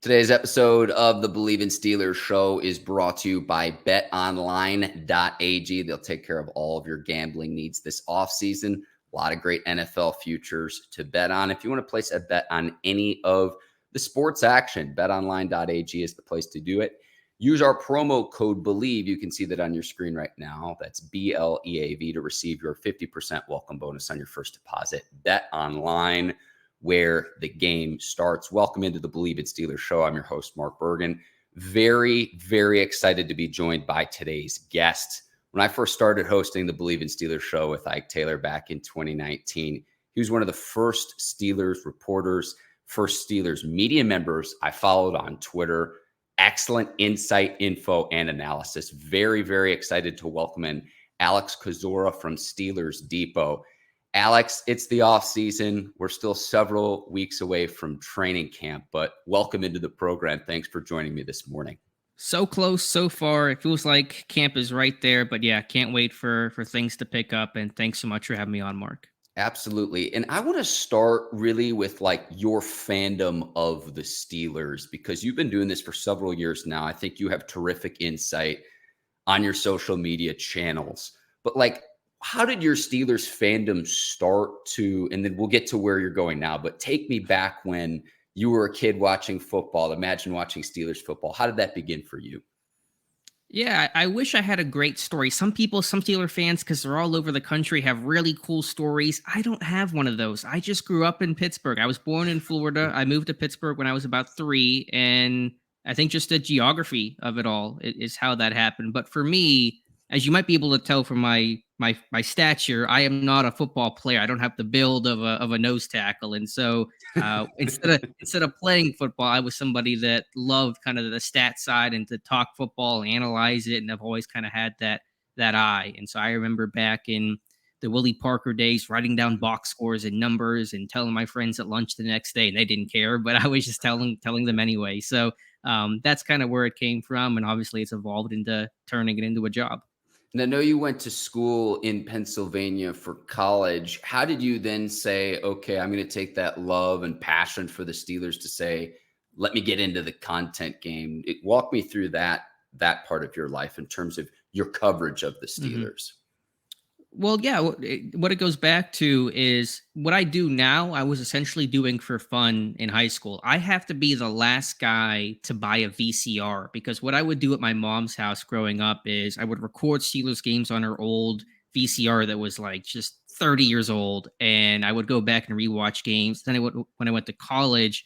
Today's episode of the Bleav in Steelers show is brought to you by BetOnline.ag. They'll take care of all of your gambling needs this offseason. A lot of great NFL futures to bet on. If you want to place a bet on any of the sports action, BetOnline.ag is the place to do it. Use our promo code Bleav. You can see that on your screen right now. That's BLEAV to receive your 50% welcome bonus on your first deposit. BetOnline, where the game starts. Welcome into the Bleav in Steelers show. I'm your host, Mark Bergin. Very, very excited to be joined by today's guest. When I first started hosting the Bleav in Steelers show with Ike Taylor back in 2019, he was one of the first Steelers reporters, first Steelers media members I followed on Twitter. Excellent insight, info, and analysis. Very, very excited to welcome in Alex Kozora from Steelers Depot. Alex, it's the off season. We're still several weeks away from training camp, but welcome into the program. Thanks for joining me this morning. So close, so far. It feels like camp is right there, but yeah, can't wait for things to pick up. And thanks so much for having me on, Mark. Absolutely. And I want to start really with like your fandom of the Steelers, because you've been doing this for several years now. I think you have terrific insight on your social media channels, but like, how did your Steelers fandom start to, and then we'll get to where you're going now, but take me back when you were a kid watching football. Imagine watching Steelers football. How did that begin for you? Yeah, I wish I had a great story. Some people, some Steeler fans, because they're all over the country, have really cool stories. I don't have one of those. I just grew up in Pittsburgh. I was born in Florida. I moved to Pittsburgh when I was about 3. And I think just the geography of it all is how that happened. But for me, as you might be able to tell from my stature, I am not a football player. I don't have the build of a nose tackle. And so instead of playing football, I was somebody that loved kind of the stat side and to talk football, analyze it, and I've always kind of had that eye. And so I remember back in the Willie Parker days, writing down box scores and numbers and telling my friends at lunch the next day, and they didn't care, but I was just telling them anyway. So that's kind of where it came from, and obviously it's evolved into turning it into a job. And I know you went to school in Pennsylvania for college. How did you then say, okay, I'm going to take that love and passion for the Steelers to say, let me get into the content game? Walk me through that part of your life in terms of your coverage of the Steelers. Mm-hmm. Well, yeah, what it goes back to is what I do now, I was essentially doing for fun in high school. I have to be the last guy to buy a VCR, because what I would do at my mom's house growing up is I would record Steelers games on her old VCR that was like just 30 years old. And I would go back and rewatch games. Then when I went to college,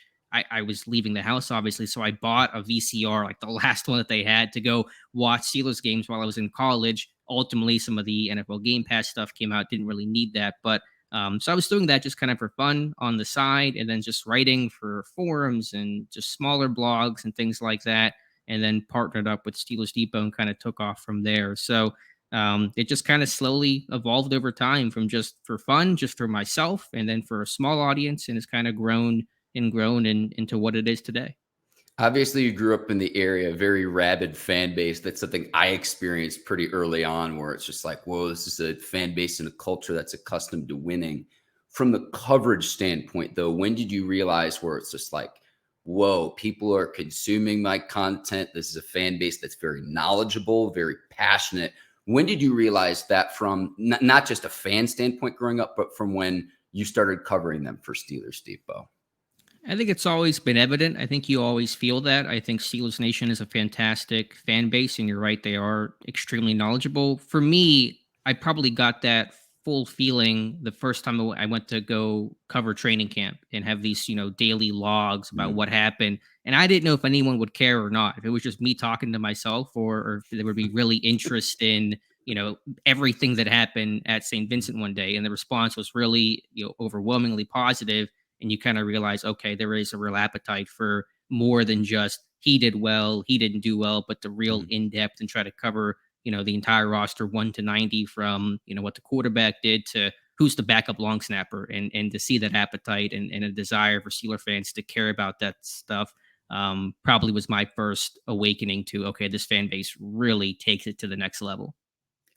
I was leaving the house, obviously. So I bought a VCR, like the last one that they had, to go watch Steelers games while I was in college. Ultimately, some of the NFL Game Pass stuff came out. Didn't really need that. But so I was doing that just kind of for fun on the side, and then just writing for forums and just smaller blogs and things like that. And then partnered up with Steelers Depot and kind of took off from there. So it just kind of slowly evolved over time from just for fun, just for myself, and then for a small audience, and it's kind of grown into what it is today. Obviously, you grew up in the area, very rabid fan base. That's something I experienced pretty early on, where it's just like, whoa, this is a fan base and a culture that's accustomed to winning. From the coverage standpoint, though, when did you realize where it's just like, whoa, people are consuming my content? This is a fan base that's very knowledgeable, very passionate. When did you realize that from not just a fan standpoint growing up, but from when you started covering them for Steelers Depot? I think it's always been evident. I think you always feel that. I think Steelers Nation is a fantastic fan base, and you're right, they are extremely knowledgeable. For me, I probably got that full feeling the first time I went to go cover training camp and have these, daily logs about what happened. And I didn't know if anyone would care or not, if it was just me talking to myself, or if there would be really interest in, everything that happened at St. Vincent one day. And the response was really, overwhelmingly positive. And you kind of realize, okay, there is a real appetite for more than just he did well, he didn't do well, but the real in-depth and try to cover, the entire roster 1 to 90 from, what the quarterback did to who's the backup long snapper, and to see that appetite and a desire for Steeler fans to care about that stuff probably was my first awakening to, okay, this fan base really takes it to the next level.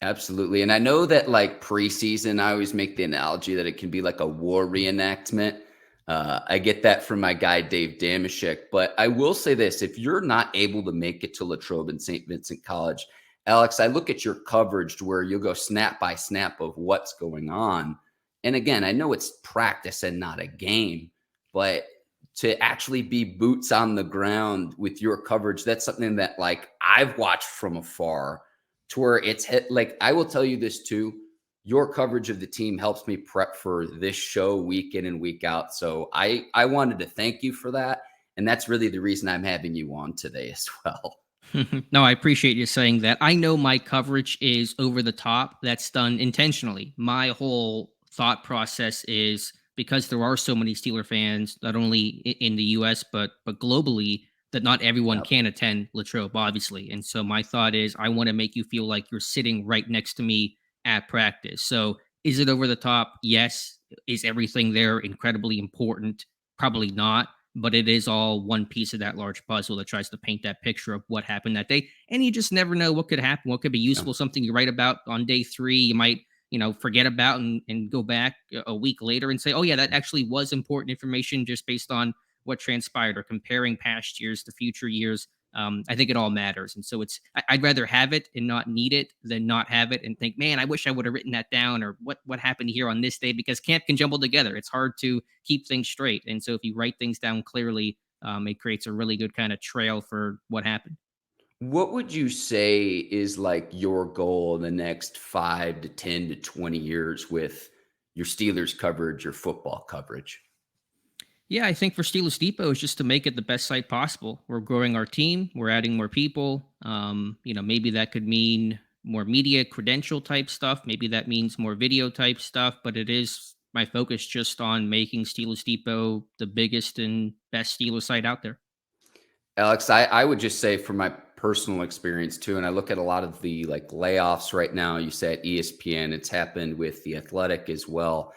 Absolutely. And I know that like preseason, I always make the analogy that it can be like a war reenactment. I get that from my guy, Dave Damashek. But I will say this, if you're not able to make it to Latrobe and St. Vincent College, Alex, I look at your coverage to where you'll go snap by snap of what's going on. And again, I know it's practice and not a game, but to actually be boots on the ground with your coverage, that's something that like I've watched from afar to where it's hit. Like, I will tell you this too. Your coverage of the team helps me prep for this show week in and week out. So I wanted to thank you for that. And that's really the reason I'm having you on today as well. No, I appreciate you saying that. I know my coverage is over the top. That's done intentionally. My whole thought process is because there are so many Steeler fans, not only in the US, but globally, that not everyone Yep. can attend Latrobe, obviously. And so my thought is I want to make you feel like you're sitting right next to me at practice. So is it over the top? Yes. Is everything there incredibly important? Probably not, but it is all one piece of that large puzzle that tries to paint that picture of what happened that day. And you just never know what could happen, what could be Yeah. useful, something you write about on day 3, you might, forget about and go back a week later and say, oh yeah, that actually was important information just based on what transpired or comparing past years to future years. I think it all matters. And so I'd rather have it and not need it than not have it and think, man, I wish I would have written that down or what happened here on this day, because camp can jumble together. It's hard to keep things straight. And so if you write things down clearly, it creates a really good kind of trail for what happened. What would you say is like your goal in the next 5 to 10 to 20 years with your Steelers coverage, your football coverage? Yeah, I think for Steelers Depot is just to make it the best site possible. We're growing our team, we're adding more people. Maybe that could mean more media credential type stuff. Maybe that means more video type stuff, but it is my focus just on making Steelers Depot the biggest and best Steelers site out there. Alex, I would just say from my personal experience too, and I look at a lot of the like layoffs right now. You said ESPN, it's happened with the Athletic as well.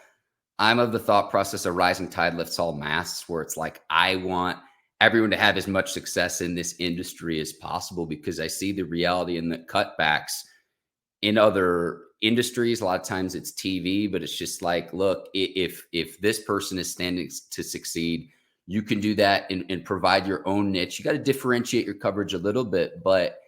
I'm of the thought process a rising tide lifts all masts, where it's like I want everyone to have as much success in this industry as possible because I see the reality in the cutbacks in other industries. A lot of times it's TV, but it's just like, look, if this person is standing to succeed, you can do that and provide your own niche. You got to differentiate your coverage a little bit, but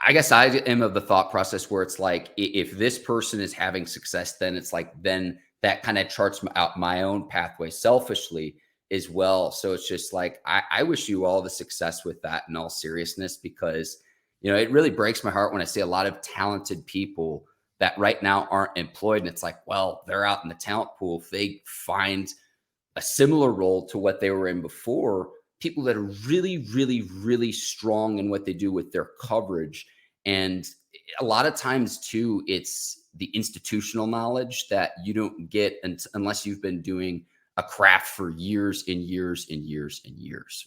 I guess I am of the thought process where it's like if this person is having success, then it's like then that kind of charts out my own pathway selfishly as well. So it's just like I wish you all the success with that in all seriousness, because it really breaks my heart when I see a lot of talented people that right now aren't employed, and it's like, well, they're out in the talent pool. If they find a similar role to what they were in before, people that are really, really, really strong in what they do with their coverage. And a lot of times too, it's the institutional knowledge that you don't get unless you've been doing a craft for years and years and years and years.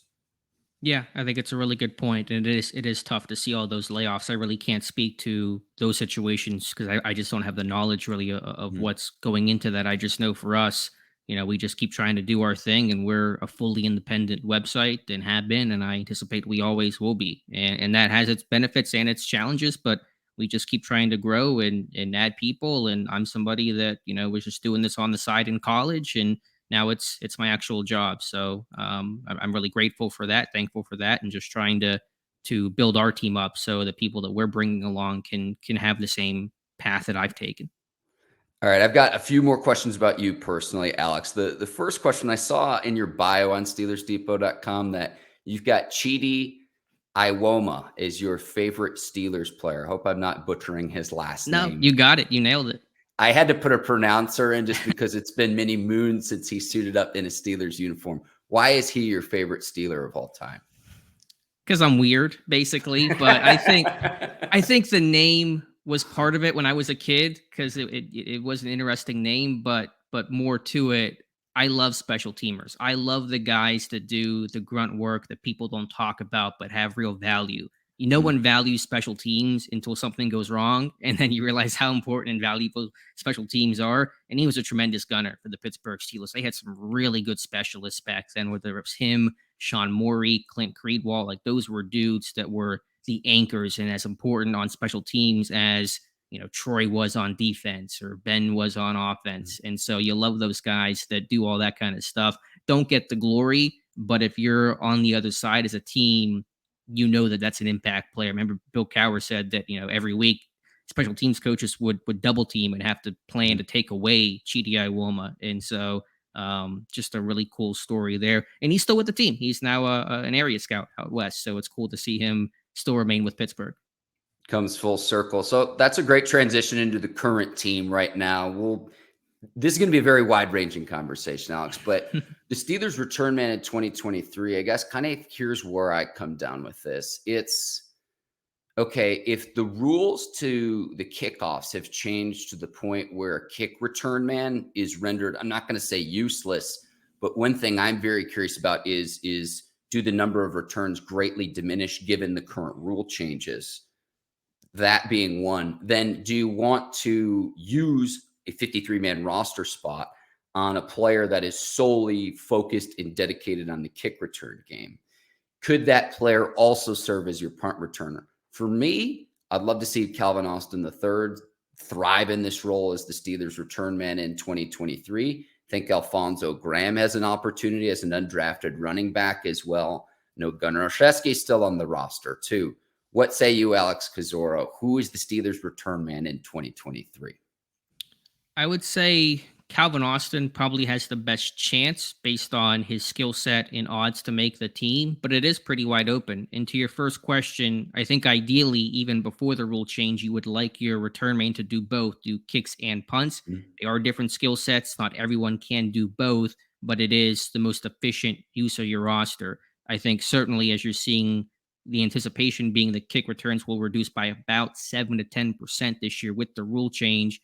Yeah, I think it's a really good point, and it is tough to see all those layoffs. I really can't speak to those situations because I just don't have the knowledge really of Mhm. what's going into that. I just know for us, we just keep trying to do our thing, and we're a fully independent website and have been, and I anticipate we always will be. And that has its benefits and its challenges, but we just keep trying to grow and add people. And I'm somebody that was just doing this on the side in college, and now it's my actual job. So I'm really grateful for that, thankful for that, and just trying to build our team up so the people that we're bringing along can have the same path that I've taken. All right, I've got a few more questions about you personally, Alex. The first question, I saw in your bio on SteelersDepot.com that you've got Chidi Iwoma is your favorite Steelers player. I hope I'm not butchering his last No, name. you got it. You nailed it. I had to put a pronouncer in just because it's been many moons since he suited up in a Steelers uniform. Why is he your favorite Steeler of all time? Because I'm weird, basically. But I think the name was part of it when I was a kid because it was an interesting name, but more to it. I love special teamers. I love the guys that do the grunt work that people don't talk about but have real value. No Mm, one values special teams until something goes wrong, and then you realize how important and valuable special teams are. And he was a tremendous gunner for the Pittsburgh Steelers. They had some really good specialists back then, whether it was him, Sean Morey, Clint Creedwell. Like those were dudes that were the anchors and as important on special teams as Troy was on defense or Ben was on offense. And so you love those guys that do all that kind of stuff. Don't get the glory, but if you're on the other side as a team, that's an impact player. Remember, Bill Cowher said that, every week special teams coaches would double team and have to plan to take away Chidi Iwoma. And so just a really cool story there. And he's still with the team. He's now an area scout out west. So it's cool to see him still remain with Pittsburgh. Comes full circle. So that's a great transition into the current team right now. This is going to be a very wide-ranging conversation, Alex, but the Steelers return man in 2023, I guess kind of here's where I come down with this. It's, okay, if the rules to the kickoffs have changed to the point where a kick return man is rendered, I'm not going to say useless, but one thing I'm very curious about is do the number of returns greatly diminish given the current rule changes? That being one, then do you want to use a 53-man roster spot on a player that is solely focused and dedicated on the kick return game? Could that player also serve as your punt returner? For me, I'd love to see Calvin Austin III thrive in this role as the Steelers return man in 2023. I think Alfonzo Graham has an opportunity as an undrafted running back as well. No, Gunnar Olszewski is still on the roster too. What say you, Alex Kozora? Who is the Steelers return man in 2023? I would say Calvin Austin probably has the best chance based on his skill set and odds to make the team, but it is pretty wide open. And to your first question, I think ideally, even before the rule change, you would like your return man to do both, do kicks and punts. They are different skill sets. Not everyone can do both, but it is the most efficient use of your roster. I think certainly as you're seeing the anticipation being the kick returns will reduce by about 7 to 10% this year with the rule change.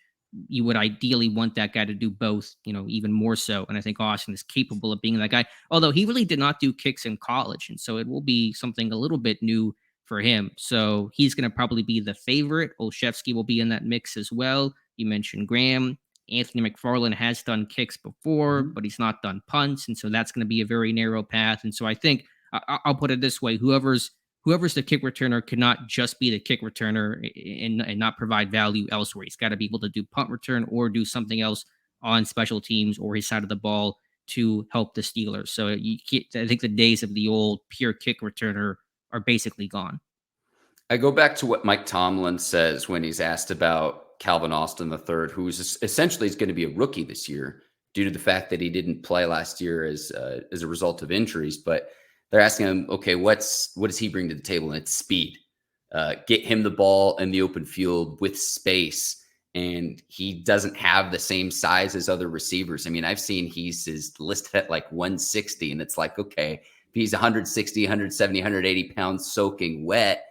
You would ideally want that guy to do both, even more so. And I think Austin is capable of being that guy, although he really did not do kicks in college. And so it will be something a little bit new for him. So he's going to probably be the favorite. Olszewski will be in that mix as well. You mentioned Graham. Anthony McFarland has done kicks before, but he's not done punts. And so that's going to be a very narrow path. And so I think I'll put it this way. Whoever's the kick returner cannot just be the kick returner and not provide value elsewhere. He's got to be able to do punt return or do something else on special teams or his side of the ball to help the Steelers. So I think the days of the old pure kick returner are basically gone. I go back to what Mike Tomlin says when he's asked about Calvin Austin III, who's essentially is going to be a rookie this year due to the fact that he didn't play last year as a result of injuries. But they're asking him, okay, what does he bring to the table? And it's speed. Get him the ball in the open field with space. And he doesn't have the same size as other receivers. I mean, I've seen he's listed at like 160, and it's like, okay, if he's 160, 170, 180 pounds soaking wet,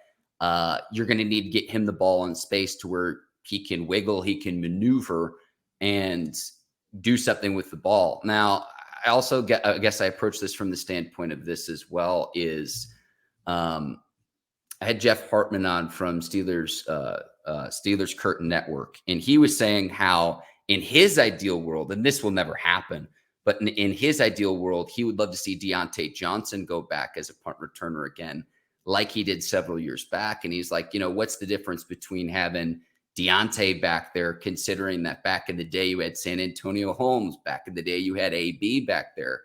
you're going to need to get him the ball in space to where he can wiggle, he can maneuver, and do something with the ball. Now, I guess I approach this from the standpoint of this as well is I had Jeff Hartman on from Steelers Curtain Network, and he was saying how in his ideal world, and this will never happen, but in his ideal world, he would love to see Deontay Johnson go back as a punt returner again, like he did several years back. And he's like, what's the difference between having Deontay back there, considering that back in the day you had San Antonio Holmes, back in the day you had AB back there.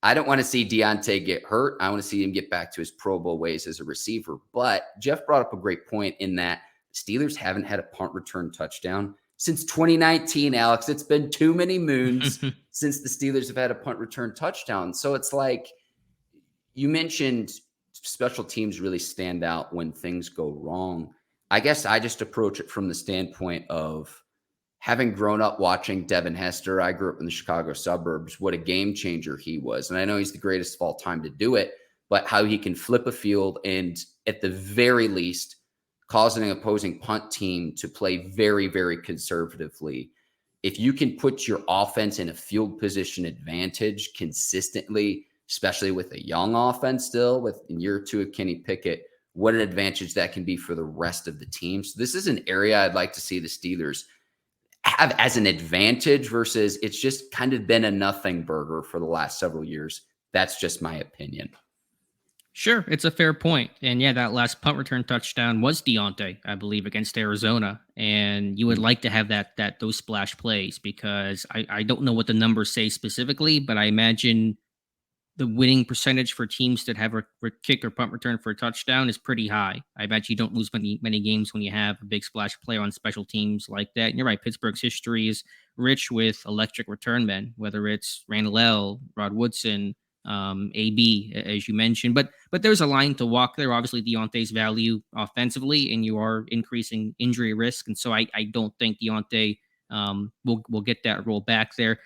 I don't want to see Deontay get hurt. I want to see him get back to his Pro Bowl ways as a receiver. But Jeff brought up a great point in that Steelers haven't had a punt return touchdown since 2019, Alex. It's been too many moons since the Steelers have had a punt return touchdown. So it's like you mentioned special teams really stand out when things go wrong. I guess I just approach it from the standpoint of having grown up watching Devin Hester. I grew up in the Chicago suburbs. What a game changer he was. And I know he's the greatest of all time to do it, but how he can flip a field and at the very least cause an opposing punt team to play very, very conservatively. If you can put your offense in a field position advantage consistently, especially with a young offense still in year 2 of Kenny Pickett, what an advantage that can be for the rest of the team. So this is an area I'd like to see the Steelers have as an advantage versus it's just kind of been a nothing burger for the last several years. That's just my opinion. Sure, it's a fair point. And yeah, that last punt return touchdown was Deontay, I believe, against Arizona. And you would like to have those splash plays, because I don't know what the numbers say specifically, but I imagine the winning percentage for teams that have a kick or punt return for a touchdown is pretty high. I bet you don't lose many games when you have a big splash play on special teams like that. And you're right, Pittsburgh's history is rich with electric return men, whether it's Randall L., Rod Woodson, AB, as you mentioned. But there's a line to walk there. Obviously, Deontay's value offensively, and you are increasing injury risk. And so I don't think Deontay will get that role back there.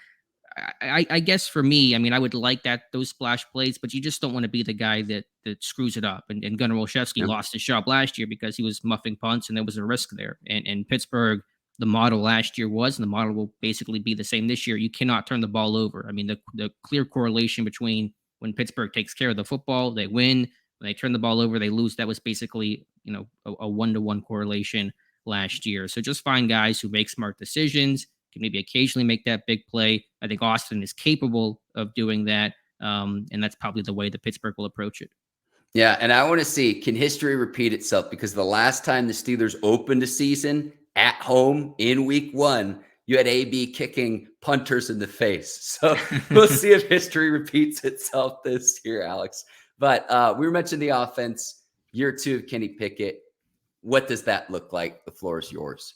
I guess for me, I mean, I would like those splash plays, but you just don't want to be the guy that screws it up. And Gunnar Olszewski lost his job last year because he was muffing punts, and there was a risk there. And Pittsburgh, the model last year was, and the model will basically be the same this year. You cannot turn the ball over. I mean, the clear correlation between when Pittsburgh takes care of the football, they win. When they turn the ball over, they lose. That was basically, a 1-to-1 correlation last year. So just find guys who make smart decisions, can maybe occasionally make that big play. I think Austin is capable of doing that. And that's probably the way that Pittsburgh will approach it. Yeah, and I want to see, can history repeat itself? Because the last time the Steelers opened a season at home in week 1, you had AB kicking punters in the face. So we'll see if history repeats itself this year, Alex. But we were mentioning the offense, year 2 of Kenny Pickett. What does that look like? The floor is yours.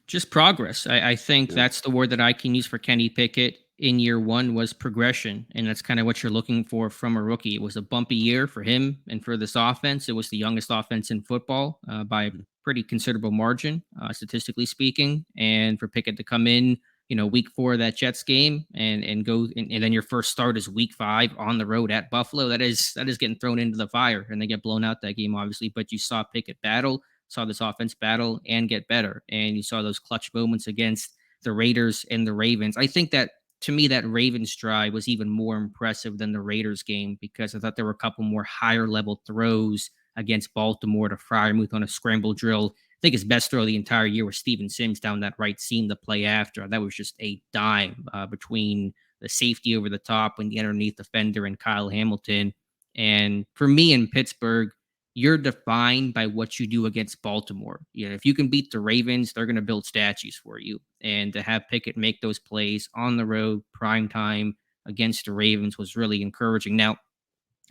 Just progress. I think that's the word that I can use for Kenny Pickett in year 1 was progression. And that's kind of what you're looking for from a rookie. It was a bumpy year for him and for this offense. It was the youngest offense in football by a pretty considerable margin, statistically speaking. And for Pickett to come in, week 4 of that Jets game and go, and then your first start is week 5 on the road at Buffalo. That is getting thrown into the fire, and they get blown out that game, obviously. But you saw Pickett battle, saw this offense battle and get better. And you saw those clutch moments against the Raiders and the Ravens. I think that, to me, that Ravens drive was even more impressive than the Raiders game, because I thought there were a couple more higher level throws against Baltimore to Freiermuth on a scramble drill. I think his best throw the entire year was Steven Sims down that right seam the play after. That was just a dime between the safety over the top and the underneath defender and Kyle Hamilton. And for me in Pittsburgh, you're defined by what you do against Baltimore. If you can beat the Ravens, they're going to build statues for you. And to have Pickett make those plays on the road, prime time against the Ravens was really encouraging. Now,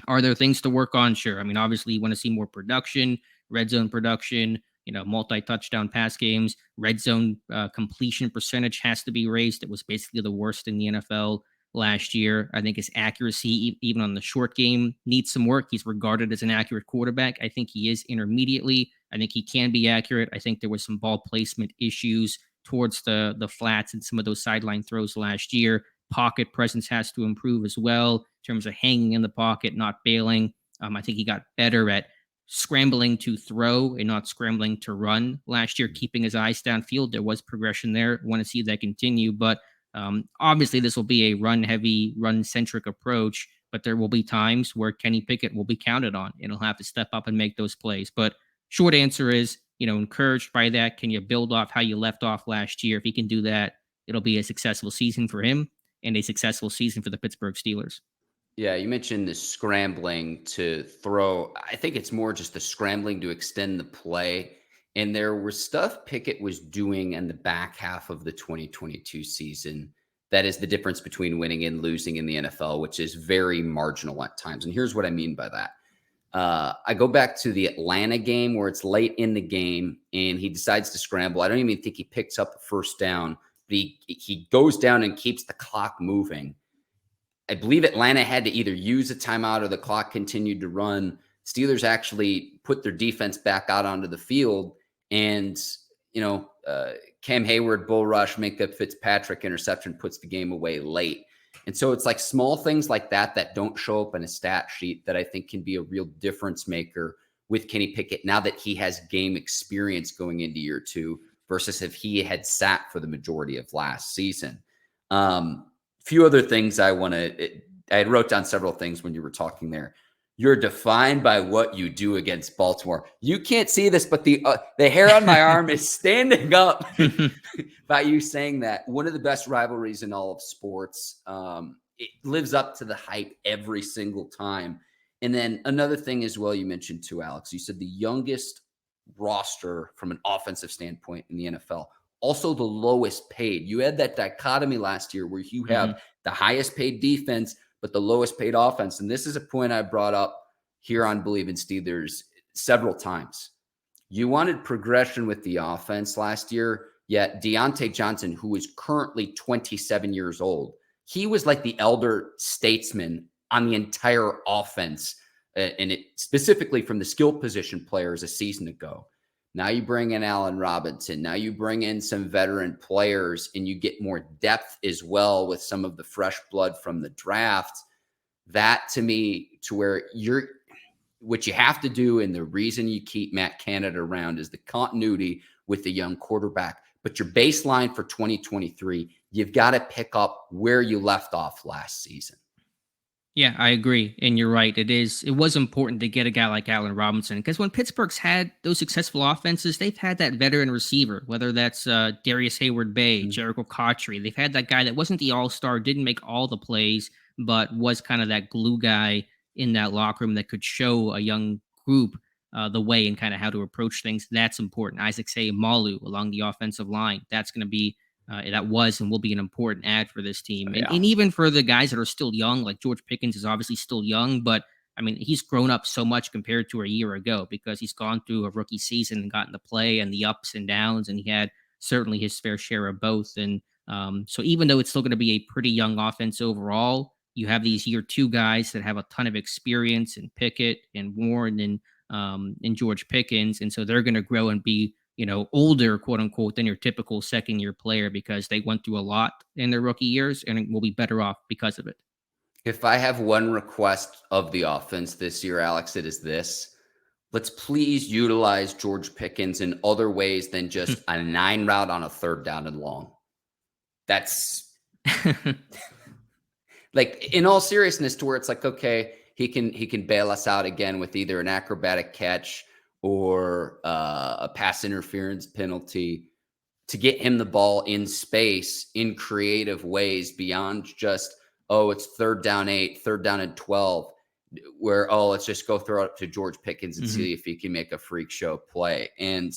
are there things to work on? Sure. I mean, obviously you want to see more production, red zone production, multi-touchdown pass games, red zone completion percentage has to be raised. It was basically the worst in the NFL last year. I think his accuracy, even on the short game, needs some work. He's regarded as an accurate quarterback. I think he is intermediately. I think he can be accurate. I think there was some ball placement issues towards the flats and some of those sideline throws last year. Pocket presence has to improve as well in terms of hanging in the pocket, not bailing. I think he got better at scrambling to throw and not scrambling to run last year, keeping his eyes downfield. There was progression there. Want to see that continue, but obviously, this will be a run-heavy, run-centric approach, but there will be times where Kenny Pickett will be counted on, and he'll have to step up and make those plays. But short answer is, encouraged by that. Can you build off how you left off last year? If he can do that, it'll be a successful season for him and a successful season for the Pittsburgh Steelers. Yeah, you mentioned the scrambling to throw. I think it's more just the scrambling to extend the play. And there was stuff Pickett was doing in the back half of the 2022 season that is the difference between winning and losing in the NFL, which is very marginal at times. And here's what I mean by that. I go back to the Atlanta game where it's late in the game and he decides to scramble. I don't even think he picks up the first down, but he goes down and keeps the clock moving. I Bleav Atlanta had to either use a timeout or the clock continued to run. Steelers actually put their defense back out onto the field. And, Cam Hayward, bull rush, Minkah Fitzpatrick interception puts the game away late. And so it's like small things like that don't show up in a stat sheet that I think can be a real difference maker with Kenny Pickett now that he has game experience going into year 2 versus if he had sat for the majority of last season. Few other things I had wrote down several things when you were talking there. You're defined by what you do against Baltimore. You can't see this, but the hair on my arm is standing up by you saying that. One of the best rivalries in all of sports. It lives up to the hype every single time. And then another thing as well, you mentioned too, Alex, you said the youngest roster from an offensive standpoint in the NFL, also the lowest paid. You had that dichotomy last year where you have the highest paid defense, but the lowest paid offense. And this is a point I brought up here on Bleav in Steelers several times. You wanted progression with the offense last year, yet Deontay Johnson, who is currently 27 years old, he was like the elder statesman on the entire offense, and it specifically from the skill position players a season ago. Now you bring in Allen Robinson. Now you bring in some veteran players, and you get more depth as well with some of the fresh blood from the draft. That to me, to where what you have to do, and the reason you keep Matt Canada around is the continuity with the young quarterback. But your baseline for 2023, you've got to pick up where you left off last season. Yeah, I agree. And you're right. It was important to get a guy like Allen Robinson, because when Pittsburgh's had those successful offenses, they've had that veteran receiver, whether that's Darius Hayward-Bay, Jericho Cotchery. They've had that guy that wasn't the all-star, didn't make all the plays, but was kind of that glue guy in that locker room that could show a young group the way and kind of how to approach things. That's important. Isaac Seumalo along the offensive line. That's going to be that was and will be an important ad for this team. And even for the guys that are still young, like George Pickens is obviously still young, but I mean, he's grown up so much compared to a year ago because he's gone through a rookie season and gotten to play and the ups and downs, and he had certainly his fair share of both. And so even though it's still going to be a pretty young offense overall, you have these year two guys that have a ton of experience in Pickett and Warren and George Pickens. And so they're going to grow and be, older, quote unquote, than your typical second year player because they went through a lot in their rookie years and will be better off because of it. If I have one request of the offense this year, Alex, it is this. Let's please utilize George Pickens in other ways than just a 9 route on a 3rd down and long. That's like, in all seriousness, to where it's like, okay, he can bail us out again with either an acrobatic catch or a pass interference penalty to get him the ball in space in creative ways beyond just, it's 3rd down 8, 3rd down and 12, where, let's just go throw it to George Pickens and see if he can make a freak show play. And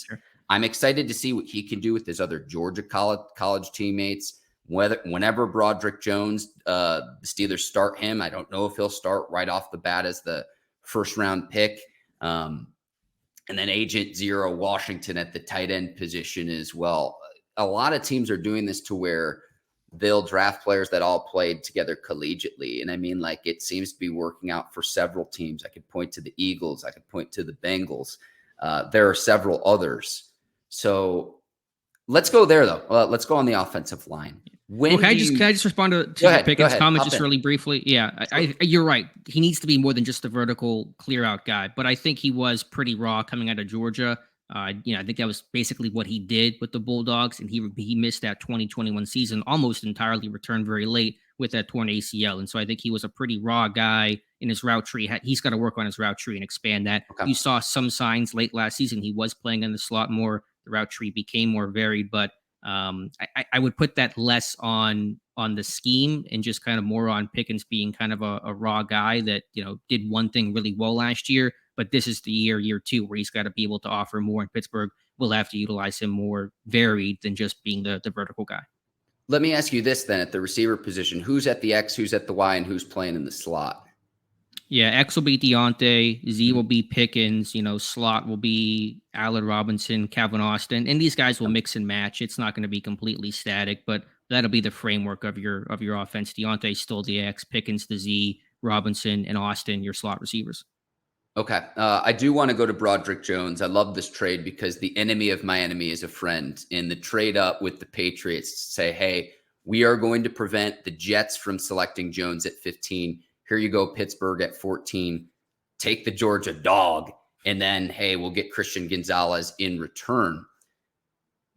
I'm excited to see what he can do with his other Georgia college teammates. Whenever Broderick Jones, the Steelers start him, I don't know if he'll start right off the bat as the 1st round pick. And then Agent Zero Washington at the tight end position as well. A lot of teams are doing this to where they'll draft players that all played together collegiately. And I mean, like, it seems to be working out for several teams. I could point to the Eagles. I could point to the Bengals. There are several others. So let's go there, though. Let's go on the offensive line. Can I just respond to Pickett's comment just really briefly? Yeah, sure. You're right. He needs to be more than just a vertical clear out guy, but I think he was pretty raw coming out of Georgia. I think that was basically what he did with the Bulldogs, and he missed that 2021 season almost entirely, returned very late with that torn ACL. And so I think he was a pretty raw guy in his route tree. He's got to work on his route tree and expand that. Okay. You saw some signs late last season. He was playing in the slot more. The route tree became more varied, but I would put that less on the scheme and just kind of more on Pickens being kind of a raw guy that, did one thing really well last year, but this is the year 2 where he's got to be able to offer more, and Pittsburgh will have to utilize him more varied than just being the vertical guy. Let me ask you this then, at the receiver position, who's at the X, who's at the Y, and who's playing in the slot? Yeah, X will be Deontay, Z will be Pickens, slot will be Allen Robinson, Calvin Austin, and these guys will mix and match. It's not going to be completely static, but that'll be the framework of your offense. Deontay still the X, Pickens the Z, Robinson and Austin, your slot receivers. Okay. I do want to go to Broderick Jones. I love this trade because the enemy of my enemy is a friend. In the trade up with the Patriots to say, hey, we are going to prevent the Jets from selecting Jones at 15. Here you go, Pittsburgh at 14. Take the Georgia dog. And then, hey, we'll get Christian Gonzalez in return.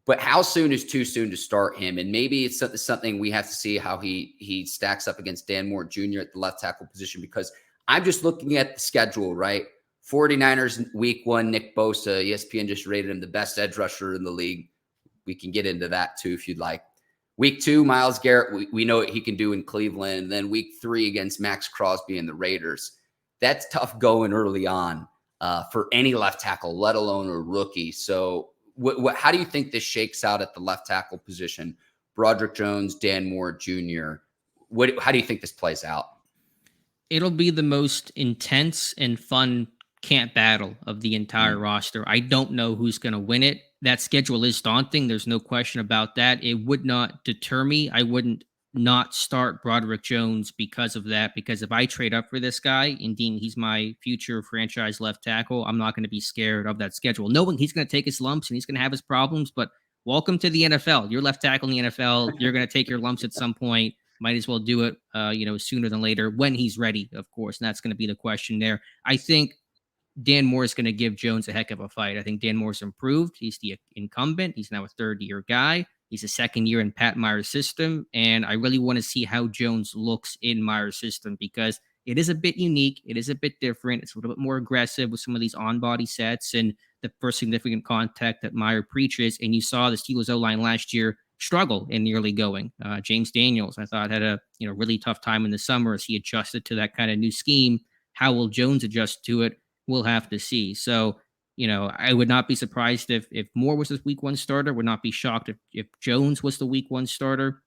But how soon is too soon to start him? And maybe it's something we have to see how he stacks up against Dan Moore Jr. at the left tackle position, because I'm just looking at the schedule, right? 49ers week 1, Nick Bosa. ESPN just rated him the best edge rusher in the league. We can get into that too if you'd like. Week 2, Myles Garrett, we know what he can do in Cleveland. And then week 3 against Max Crosby and the Raiders. that's tough going early on for any left tackle, let alone a rookie. So how do you think this shakes out at the left tackle position? Broderick Jones, Dan Moore Jr. How do you think this plays out? It'll be the most intense and fun camp battle of the entire roster. I don't know who's going to win it. That schedule is daunting. There's no question about that. It would not deter me. I wouldn't not start Broderick Jones because of that. Because if I trade up for this guy and deem he's my future franchise left tackle, I'm not going to be scared of that schedule, knowing he's going to take his lumps and he's going to have his problems. But welcome to the NFL. You're left tackle in the NFL. You're going to take your lumps at some point. Might as well do it, sooner than later when he's ready, of course. And that's going to be the question there. I think Dan Moore is going to give Jones a heck of a fight. I think Dan Moore's improved. He's the incumbent. He's now a third-year guy. He's a second year in Pat Meyer's system. And I really want to see how Jones looks in Meyer's system because it is a bit unique. It is a bit different. It's a little bit more aggressive with some of these on-body sets and the first significant contact that Meyer preaches. And you saw the Steelers O-line last year struggle in the early going. James Daniels, I thought, had a really tough time in the summer as he adjusted to that kind of new scheme. How will Jones adjust to it? We'll have to see. So, I would not be surprised if Moore was this week one starter. Would not be shocked if Jones was the week one starter.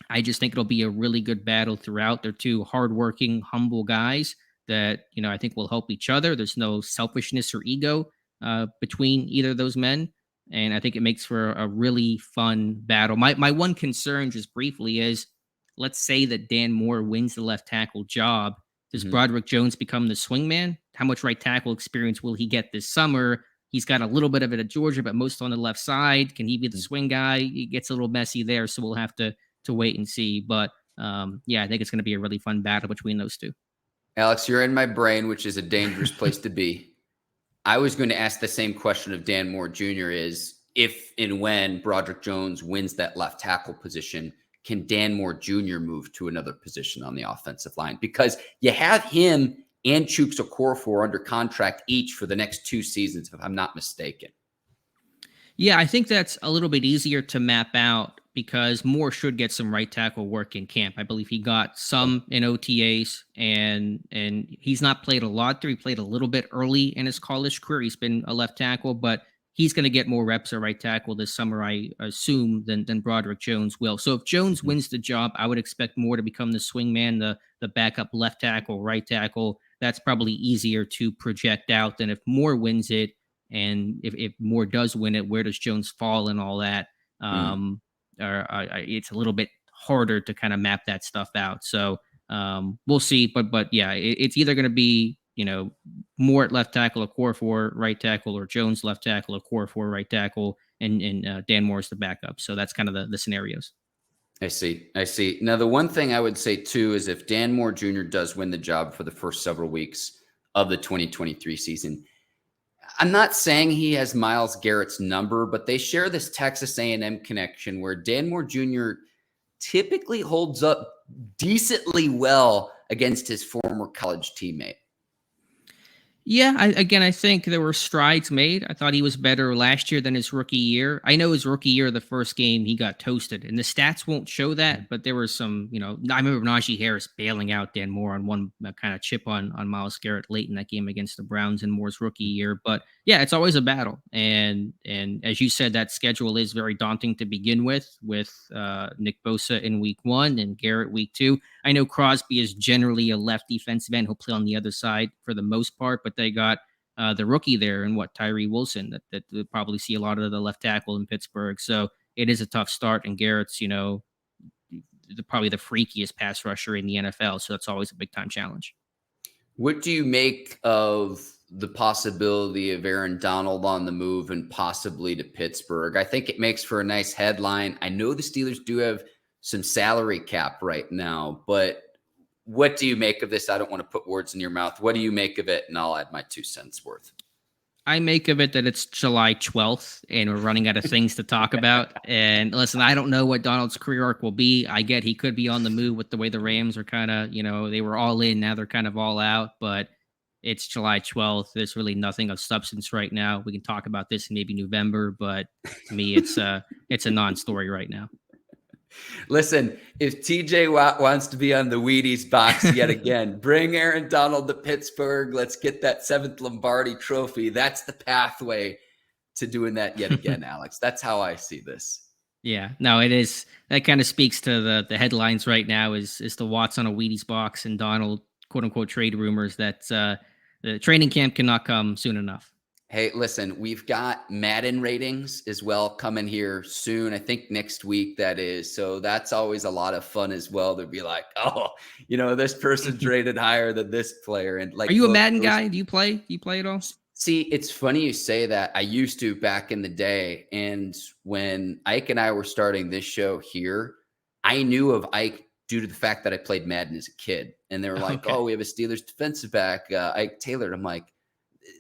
I just think it'll be a really good battle throughout. They're two hardworking, humble guys that, I think will help each other. There's no selfishness or ego between either of those men. And I think it makes for a really fun battle. My one concern, just briefly, is let's say that Dan Moore wins the left tackle job. Does Broderick Jones become the swingman? How much right tackle experience will he get this summer? He's got a little bit of it at Georgia, but most on the left side. Can he be the swing guy? It gets a little messy there, so we'll have to wait and see. But I think it's going to be a really fun battle between those two. Alex, you're in my brain, which is a dangerous place to be. I was going to ask the same question of Dan Moore Jr. is if and when Broderick Jones wins that left tackle position, can Dan Moore Jr. move to another position on the offensive line? Because you have him and Chuks Okorafor under contract each for the next 2 seasons, if I'm not mistaken. Yeah, I think that's a little bit easier to map out because Moore should get some right tackle work in camp. I believe he got some in OTAs, and he's not played a lot there. He played a little bit early in his college career. He's been a left tackle, but he's going to get more reps at right tackle this summer, I assume, than Broderick Jones will. So if Jones wins the job, I would expect Moore to become the swingman, the backup left tackle, right tackle. That's probably easier to project out than if Moore wins it. And if Moore does win it, where does Jones fall and all that? It's a little bit harder to kind of map that stuff out. So we'll see. But yeah, it's either going to be, Moore at left tackle, Okorafor right tackle, or Jones left tackle, Okorafor right tackle, and Dan Moore's the backup. So that's kind of the scenarios. I see. Now, the one thing I would say, too, is if Dan Moore Jr. does win the job for the first several weeks of the 2023 season, I'm not saying he has Myles Garrett's number, but they share this Texas A&M connection where Dan Moore Jr. typically holds up decently well against his former college teammate. Yeah, I think there were strides made. I thought he was better last year than his rookie year. I know his rookie year, the first game, he got toasted, and the stats won't show that, but there were some, I remember Najee Harris bailing out Dan Moore on one kind of chip on Myles Garrett late in that game against the Browns in Moore's rookie year. But yeah, it's always a battle. And as you said, that schedule is very daunting to begin with Nick Bosa in week 1 and Garrett week 2. I know Crosby is generally a left defensive end. He'll play on the other side for the most part, but they got the rookie there and Tyree Wilson that we'll probably see a lot of the left tackle in Pittsburgh. So it is a tough start, and Garrett's, probably the freakiest pass rusher in the NFL. So that's always a big time challenge. What do you make of the possibility of Aaron Donald on the move and possibly to Pittsburgh? I think it makes for a nice headline. I know the Steelers do have some salary cap right now, but what do you make of this? I don't want to put words in your mouth. What do you make of it? And I'll add my 2 cents worth. I make of it that it's July 12th and we're running out of things to talk about. And listen, I don't know what Donald's career arc will be. I get he could be on the move with the way the Rams are kind of, they were all in. Now they're kind of all out, but it's July 12th. There's really nothing of substance right now. We can talk about this in maybe November, but to me, it's a non-story right now. Listen, if TJ Watt wants to be on the Wheaties box yet again, bring Aaron Donald to Pittsburgh. Let's get that 7th Lombardi trophy. That's the pathway to doing that yet again, Alex. That's how I see this. Yeah, no, it is. That kind of speaks to the headlines right now is the Watts on a Wheaties box and Donald quote unquote trade rumors that the training camp cannot come soon enough. Hey, listen, we've got Madden ratings as well coming here soon. I think next week that is. So that's always a lot of fun as well to be like, oh, this person's rated higher than this player. And like, are you a Madden guy? Do you play? Do you play at all? See, it's funny you say that. I used to back in the day. And when Ike and I were starting this show here, I knew of Ike due to the fact that I played Madden as a kid. And they were like, oh, we have a Steelers defensive back, Ike Taylor. And I'm like,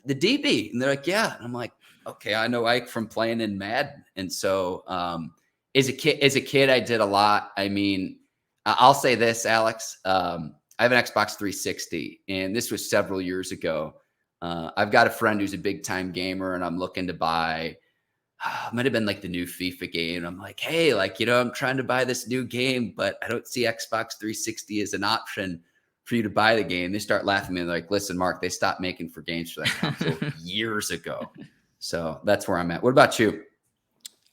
the DB. And they're like, yeah. And I'm like, okay, I know Ike from playing in Madden. And so as a kid, I did a lot. I mean, I'll say this, Alex. I have an Xbox 360, and this was several years ago. I've got a friend who's a big time gamer, and I'm looking to buy, might have been like the new FIFA game. I'm like, hey, I'm trying to buy this new game, but I don't see Xbox 360 as an option for you to buy the game. They start laughing at me. They're like, listen, Mark, they stopped making for games for that console years ago. So that's where I'm at. What about you?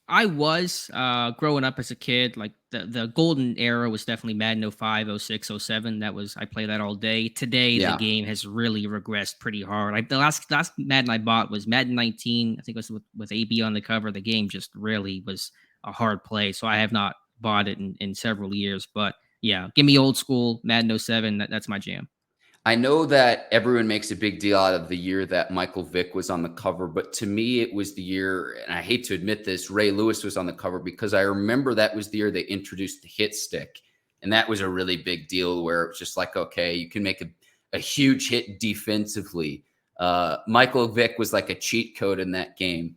I was growing up as a kid, like the golden era was definitely Madden 05, 06, 07. I played that all day. Today, the game has really regressed pretty hard. The last Madden I bought was Madden 19. I think it was with AB on the cover. The game just really was a hard play. So I have not bought it in several years. But yeah, give me old school Madden 07. That's my jam. I know that everyone makes a big deal out of the year that Michael Vick was on the cover, but to me, it was the year, and I hate to admit this, Ray Lewis was on the cover because I remember that was the year they introduced the hit stick. And that was a really big deal where it was just like, okay, you can make a huge hit defensively. Michael Vick was like a cheat code in that game.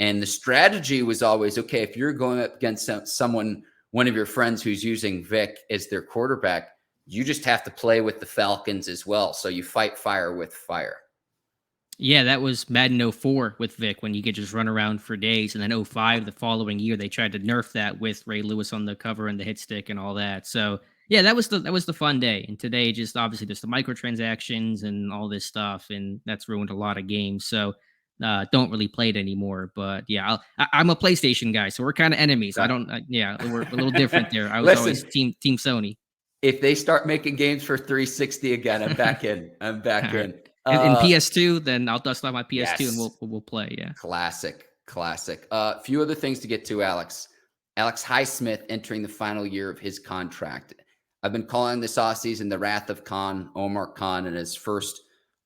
And the strategy was always, okay, if you're going up against someone, one of your friends who's using Vick as their quarterback, you just have to play with the Falcons as well. So you fight fire with fire. Yeah, that was Madden 04 with Vic when you could just run around for days. And then 05, the following year, they tried to nerf that with Ray Lewis on the cover and the hit stick and all that. So yeah, that was the fun day. And today, just obviously there's the microtransactions and all this stuff, and that's ruined a lot of games. So don't really play it anymore. But yeah, I'm a PlayStation guy, so we're kind of enemies. I don't. We're a little different there. I was always team Sony. If they start making games for 360 again, I'm back in. I'm back in. In PS2, then I'll dust off my PS2 and we'll play. Yeah. Classic. A few other things to get to, Alex. Alex Highsmith entering the final year of his contract. I've been calling this offseason the wrath of Khan, Omar Khan, in his first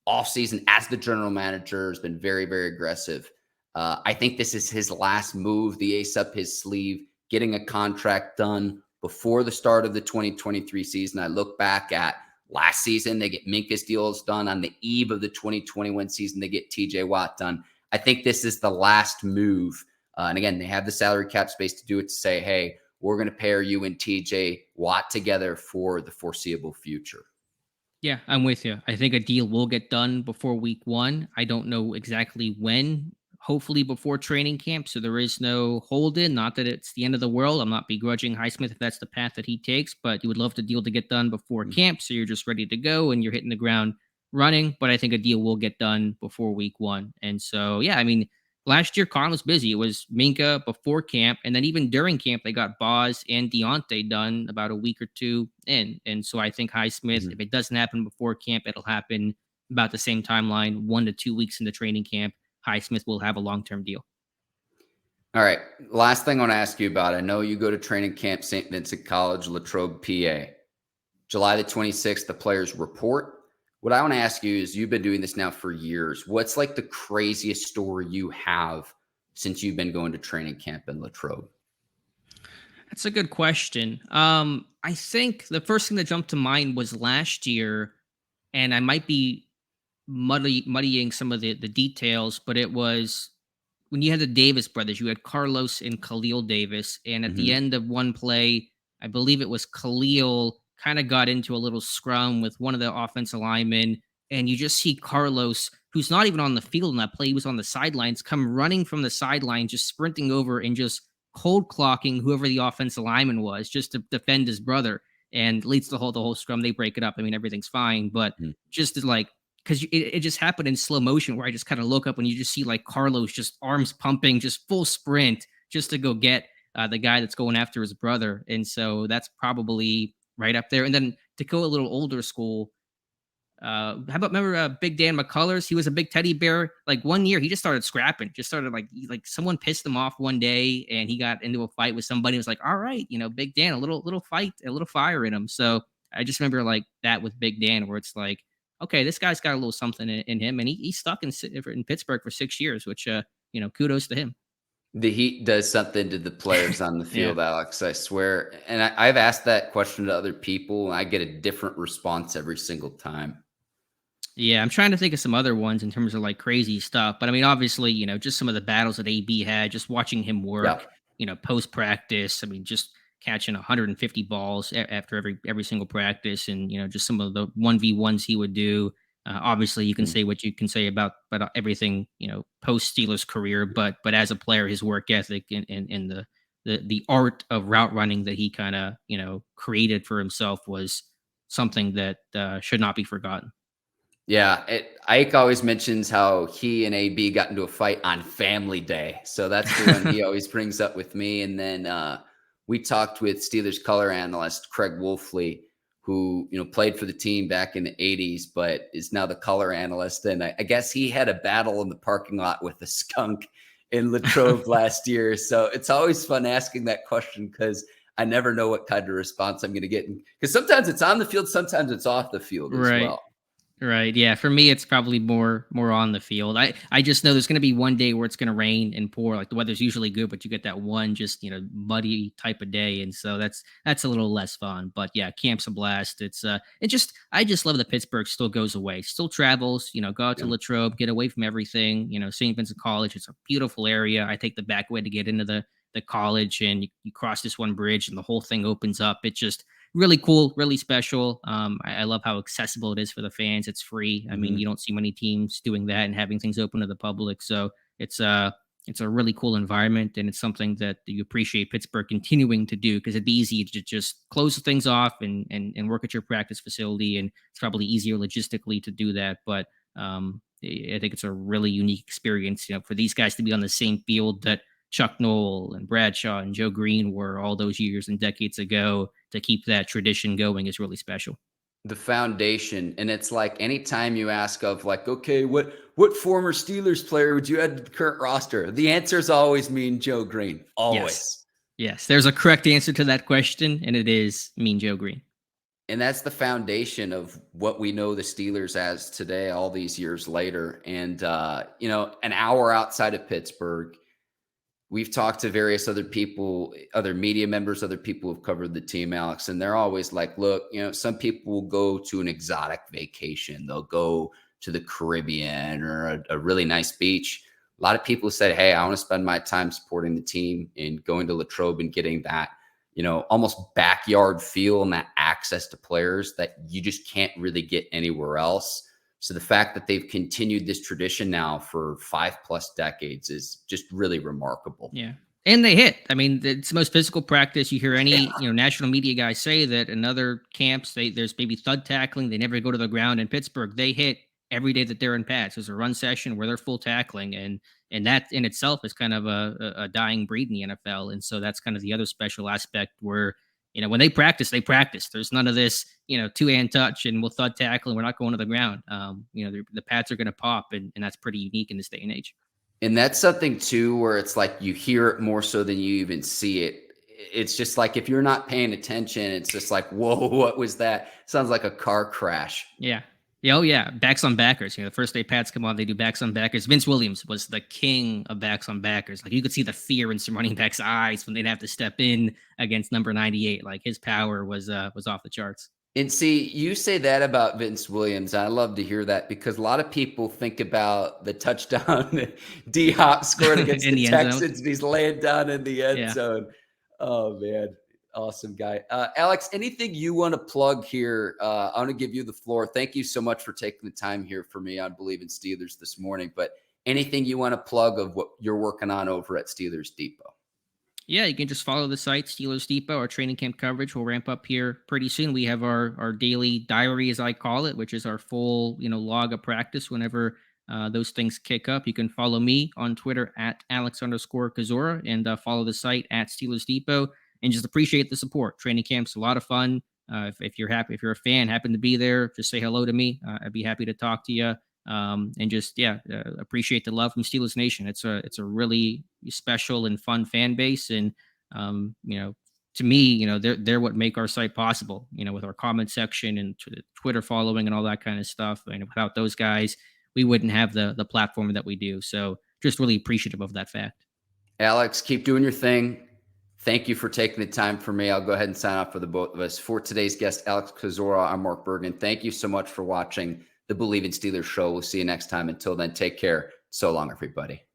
offseason as the general manager has been very, very aggressive. I think this is his last move, the ace up his sleeve, getting a contract done before the start of the 2023 season. I look back at last season, they get Minka's deals done. On the eve of the 2021 season, they get TJ Watt done. I think this is the last move. And again, they have the salary cap space to do it, to say, hey, we're going to pair you and TJ Watt together for the foreseeable future. Yeah, I'm with you. I think a deal will get done before week 1. I don't know exactly when. Hopefully before training camp, so there is no hold-in. Not that it's the end of the world. I'm not begrudging Highsmith if that's the path that he takes, but you would love the deal to get done before camp, so you're just ready to go and you're hitting the ground running. But I think a deal will get done before week 1. And so, yeah, I mean, last year Khan was busy. It was Minka before camp, and then even during camp, they got Boz and Deontay done about a week or two in. And so I think Highsmith, if it doesn't happen before camp, it'll happen about the same timeline, 1 to 2 weeks into training camp. Highsmith will have a long-term deal. All right. Last thing I want to ask you about. I know you go to training camp, St. Vincent College, Latrobe, PA. July the 26th, the players report. What I want to ask you is, you've been doing this now for years. What's like the craziest story you have since you've been going to training camp in Latrobe? That's a good question. I think the first thing that jumped to mind was last year, and I might be muddying some of the details, but it was when you had the Davis brothers. You had Carlos and Khalil Davis, and at the end of one play, I believe it was Khalil kind of got into a little scrum with one of the offensive linemen, and you just see Carlos, who's not even on the field in that play, he was on the sidelines, come running from the sideline, just sprinting over and just cold clocking whoever the offensive lineman was just to defend his brother, and leads the whole scrum. They break it up. I mean, everything's fine, but just like, because it just happened in slow motion where I just kind of look up and you just see like Carlos just arms pumping, just full sprint just to go get the guy that's going after his brother. And so that's probably right up there. And then to go a little older school, how about, remember Big Dan McCullers? He was a big teddy bear. Like one year, he just started scrapping. Just started like someone pissed him off one day, and he got into a fight with somebody. It was like, all right, Big Dan, a little fight, a little fire in him. So I just remember like that with Big Dan, where it's like, okay, this guy's got a little something in him, and he's stuck in Pittsburgh for 6 years, which kudos to him. The heat does something to the players on the field, Yeah. Alex, I swear. And I've asked that question to other people, and I get a different response every single time. Yeah, I'm trying to think of some other ones in terms of like crazy stuff. But I mean, obviously, just some of the battles that AB had, just watching him Yeah. work, post practice. I mean, just catching 150 balls after every single practice, and just some of the 1v1s he would do. Obviously, you can say what you can say about everything, post Steelers career, but as a player, his work ethic and the art of route running that he kind of created for himself was something that should not be forgotten. Yeah, Ike always mentions how he and AB got into a fight on Family Day. So that's the one he always brings up with me. And then we talked with Steelers color analyst Craig Wolfley, who played for the team back in the 80s, but is now the color analyst. And I guess he had a battle in the parking lot with a skunk in Latrobe last year. So it's always fun asking that question because I never know what kind of response I'm going to get. Because sometimes it's on the field, sometimes it's off the field as well. Right. Yeah. For me, it's probably more on the field. I just know there's going to be one day where it's going to rain and pour. Like the weather's usually good, but you get that one just muddy type of day, and so that's a little less fun. But yeah, camp's a blast. I just love that Pittsburgh still goes away, still travels. Go out to Latrobe, get away from everything. St. Vincent College. It's a beautiful area. I take the back way to get into the college, and you cross this one bridge, and the whole thing opens up. It just really cool, really special. I love how accessible it is for the fans. It's free. I mean, you don't see many teams doing that and having things open to the public. So it's a really cool environment, and it's something that you appreciate Pittsburgh continuing to do, because it'd be easy to just close things off and work at your practice facility, and it's probably easier logistically to do that. But I think it's a really unique experience, for these guys to be on the same field that Chuck Noll and Bradshaw and Joe Green were all those years and decades ago. To keep that tradition going is really special. The foundation. And it's like anytime you ask of like, okay, what former Steelers player would you add to the current roster? The answer is always Mean Joe Green. Always. Yes. There's a correct answer to that question, and it is Mean Joe Green. And that's the foundation of what we know the Steelers as today, all these years later. And, an hour outside of Pittsburgh, we've talked to various other people, other media members, other people who've covered the team, Alex, and they're always like, look, some people will go to an exotic vacation. They'll go to the Caribbean or a really nice beach. A lot of people said, hey, I want to spend my time supporting the team and going to Latrobe and getting that, almost backyard feel and that access to players that you just can't really get anywhere else. So the fact that they've continued this tradition now for 5+ decades is just really remarkable. Yeah. And they hit. I mean, it's the most physical practice. You hear any, national media guys say that in other camps, there's maybe thud tackling. They never go to the ground. In Pittsburgh, they hit every day that they're in pads. There's a run session where they're full tackling. And that in itself is kind of a dying breed in the NFL. And so that's kind of the other special aspect where, when they practice, they practice. There's none of this, two-hand touch and we'll thud tackle and we're not going to the ground. The pads are going to pop, and that's pretty unique in this day and age. And that's something too, where it's like you hear it more so than you even see it. It's just like, if you're not paying attention, it's just like, whoa, what was that? Sounds like a car crash. Yeah. Oh, yeah. Backs on backers. The first day pads come on, they do backs on backers. Vince Williams was the king of backs on backers. Like, you could see the fear in some running backs' eyes when they'd have to step in against number 98. Like, his power was off the charts. And see, you say that about Vince Williams. I love to hear that, because a lot of people think about the touchdown that D-Hop scored against the Texans, and he's laying down in the end zone. Oh, man. Awesome guy. Alex, anything you want to plug here? I want to give you the floor. Thank you so much for taking the time here for me on Bleav in Steelers this morning. But anything you want to plug of what you're working on over at Steelers Depot? Yeah, you can just follow the site, Steelers Depot. Our training camp coverage will ramp up here pretty soon. We have our daily diary, as I call it, which is our full, log of practice whenever those things kick up. You can follow me on Twitter at Alex_Kozora and follow the site at Steelers Depot, and just appreciate the support. Training camp's a lot of fun. If you're a fan, happen to be there, just say hello to me. I'd be happy to talk to you. And just appreciate the love from Steelers Nation. It's a really special and fun fan base, and to me, they're what make our site possible. With our comment section and Twitter following and all that kind of stuff. And without those guys, we wouldn't have the platform that we do. So just really appreciative of that fact. Alex, keep doing your thing. Thank you for taking the time for me. I'll go ahead and sign off for the both of us. For today's guest, Alex Kozora, I'm Mark Bergin. Thank you so much for watching the Bleav in Steelers show. We'll see you next time. Until then, take care. So long, everybody.